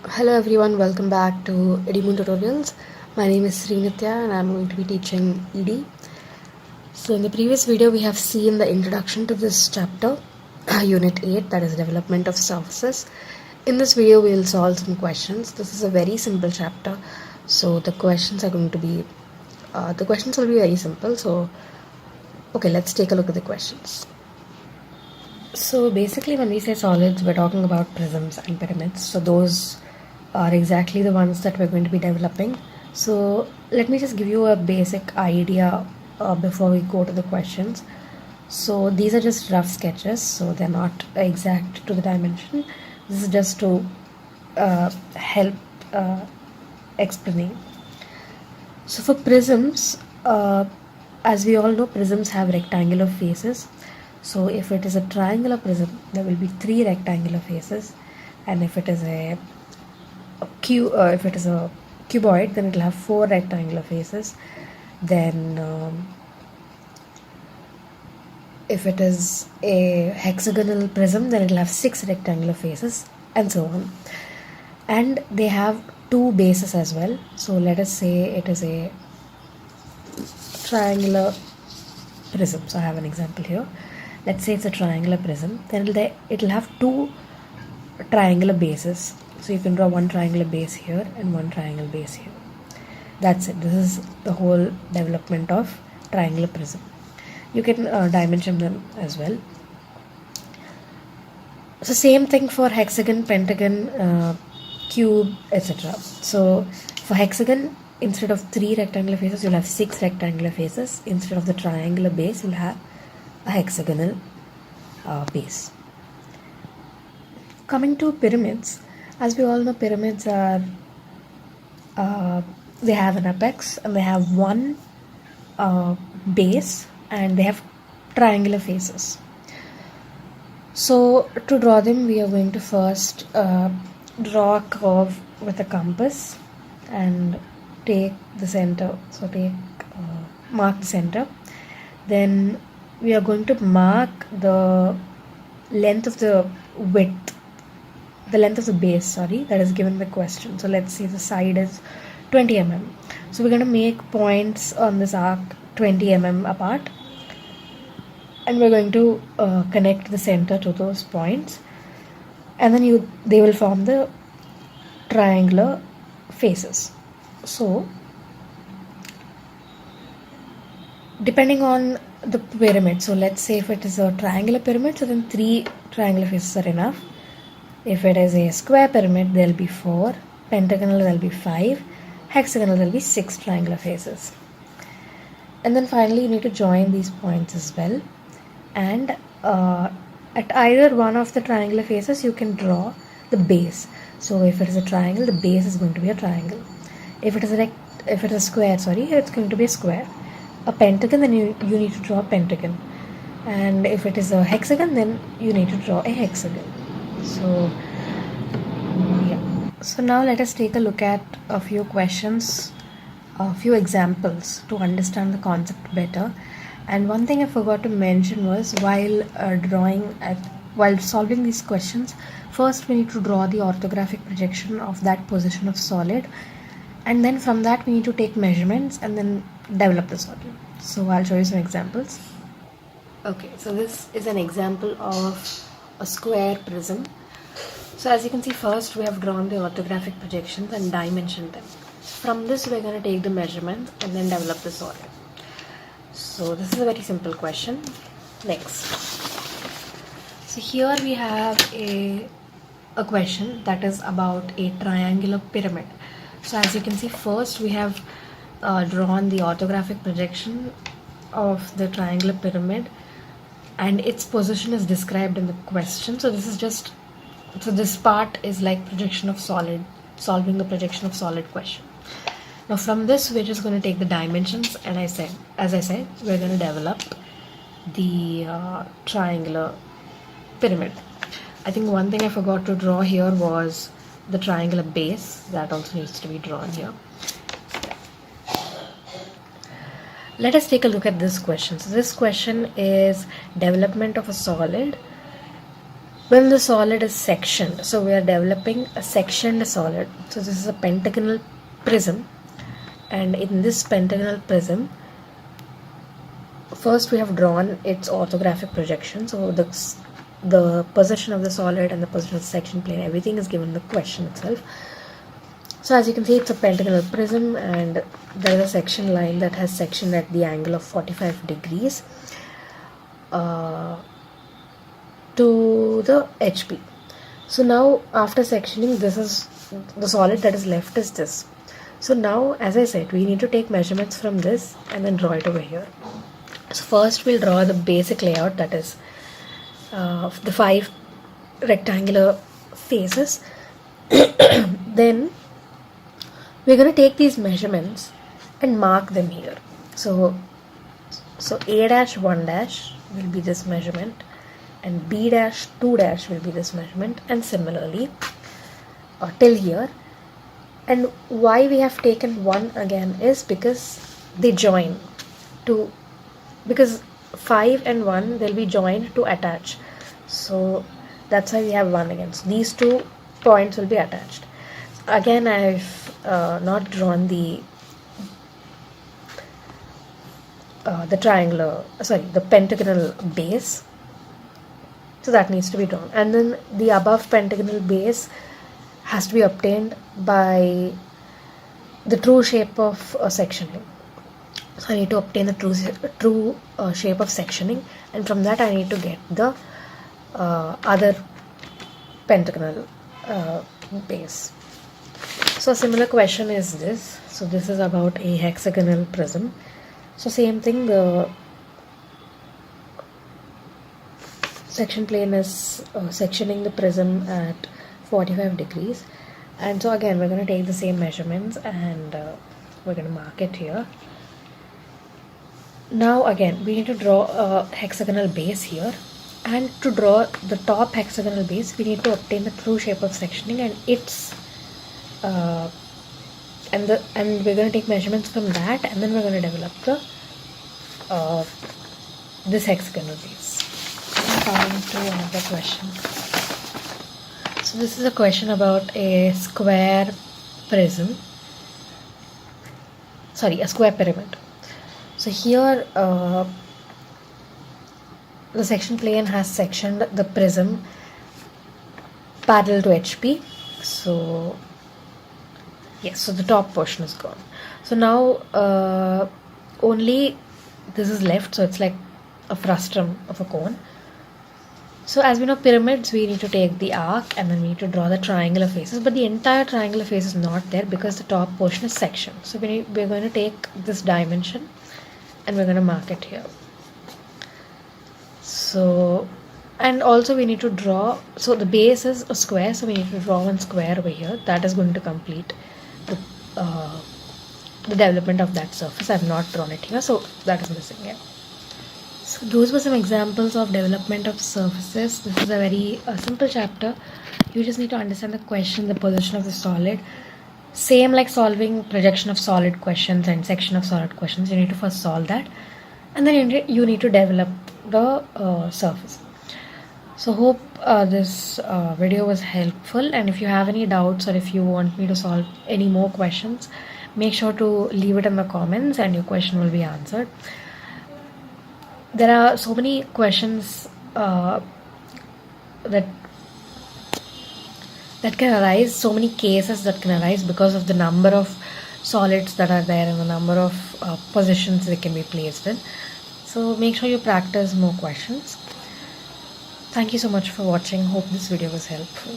Hello everyone, welcome back to Edimoon Tutorials. My name is Srinitya and I'm going to be teaching ED. So in the previous video we have seen the introduction to this chapter, Unit 8, that is Development of Surfaces. In this video we will solve some questions. This is a very simple chapter, so the questions will be very simple. So okay, let's take a look at the questions. So basically when we say solids, we're talking about prisms and pyramids. So those are exactly the ones that we're going to be developing. So let me just give you a basic idea before we go to the questions. So these are just rough sketches, so they're not exact to the dimension. This is just to help explaining. So for prisms, as we all know, prisms have rectangular faces. So if it is a triangular prism, there will be 3 rectangular faces, and if it is a cuboid, then it will have 4 rectangular faces. Then if it is a hexagonal prism, then it will have 6 rectangular faces, and so on. And they have 2 bases as well. So let us say it is a triangular prism. So I have an example here. Let's say it's a triangular prism, then it'll have 2 triangular bases. So you can draw one triangular base here and one triangle base here. That's it. This is the whole development of triangular prism. You can dimension them as well. So same thing for hexagon, pentagon, cube, etc. So for hexagon, instead of 3 rectangular faces, you'll have 6 rectangular faces. Instead of the triangular base, you'll have a hexagonal base. Coming to pyramids, as we all know, pyramids are they have an apex and they have one base and they have triangular faces. So to draw them, we are going to first draw a curve with a compass and take the center. So mark the center. Then we are going to mark the length of the length of the base, that is given in the question. So let's say the side is 20 mm. So we're going to make points on this arc 20 mm apart, and we're going to connect the center to those points, and then they will form the triangular faces. So depending on the pyramid, so let's say if it is a triangular pyramid, so then 3 triangular faces are enough. If it is a square pyramid, there will be 4, pentagonal there will be 5, hexagonal there will be 6 triangular faces. And then finally you need to join these points as well, and at either one of the triangular faces you can draw the base. So if it is a triangle, the base is going to be a triangle. If it is a square, it's going to be a square. A pentagon, then you need to draw a pentagon, and if it is a hexagon, then you need to draw a hexagon. So yeah. So now let us take a look at a few questions, a few examples to understand the concept better. And one thing I forgot to mention was while solving these questions, first we need to draw the orthographic projection of that position of solid, and then from that we need to take measurements and then develop the solid. So I'll show you some examples. Okay, so this is an example of a square prism. So as you can see, first we have drawn the orthographic projections and dimensioned them. From this we're going to take the measurements and then develop the solid. So this is a very simple question. Next. So here we have a question that is about a triangular pyramid. So as you can see, first we have drawn the orthographic projection of the triangular pyramid, and its position is described in the question. So this part is like projection of solid, solving the projection of solid question. Now from this we're just going to take the dimensions, and as I said, we're going to develop the triangular pyramid. I think one thing I forgot to draw here was the triangular base. That also needs to be drawn here. Let us take a look at this question. So this question is development of a solid when the solid is sectioned, so we are developing a sectioned solid. So this is a pentagonal prism, and in this pentagonal prism, first we have drawn its orthographic projection. So the position of the solid and the position of the section plane, everything is given in the question itself. So as you can see, it's a pentagonal prism, and there is a section line that has sectioned at the angle of 45 degrees to the HP. So now after sectioning, this is the solid that is left is this. So now, as I said, we need to take measurements from this and then draw it over here. So first we'll draw the basic layout, that is the 5 rectangular faces. Then we're going to take these measurements and mark them here. So A dash 1 dash will be this measurement, and B dash 2 dash will be this measurement, and similarly till here. And why we have taken 1 again is because they join to, because 5 and 1, they'll be joined to attach. So that's why we have 1 again. So these 2 points will be attached. Again, I've not drawn the pentagonal base. So that needs to be drawn. And then the above pentagonal base has to be obtained by the true shape of sectioning. So I need to obtain the true shape of sectioning, and from that I need to get the other pentagonal base. So a similar question is this. So this is about a hexagonal prism. So same thing, the section plane is sectioning the prism at 45 degrees. And so again, we're going to take the same measurements and we're going to mark it here. Now again, we need to draw a hexagonal base here, and to draw the top hexagonal base, we need to obtain the true shape of sectioning and its and we're going to take measurements from that, and then we're going to develop the this hexagonal base. Coming to another question. So this is a question about a square prism. Sorry, a square pyramid. So here the section plane has sectioned the prism parallel to HP. So yes, so the top portion is gone. So now only this is left, so it's like a frustum of a cone. So as we know, pyramids, we need to take the arc and then we need to draw the triangular faces, but the entire triangular face is not there because the top portion is sectioned. So we're going to take this dimension and we're going to mark it here. So, and also we need to draw, so the base is a square, so we need to draw one square over here. That is going to complete the development of that surface. I have not drawn it here, so that is missing here. So those were some examples of development of surfaces. This is a very simple chapter. You just need to understand the question, the position of the solid. Same like solving projection of solid questions and section of solid questions. You need to first solve that, and then you need to develop the surface. So hope this video was helpful, and if you have any doubts or if you want me to solve any more questions, make sure to leave it in the comments and your question will be answered. There are so many questions that can arise, so many cases that can arise because of the number of solids that are there and the number of positions they can be placed in. So make sure you practice more questions. Thank you so much for watching. Hope this video was helpful.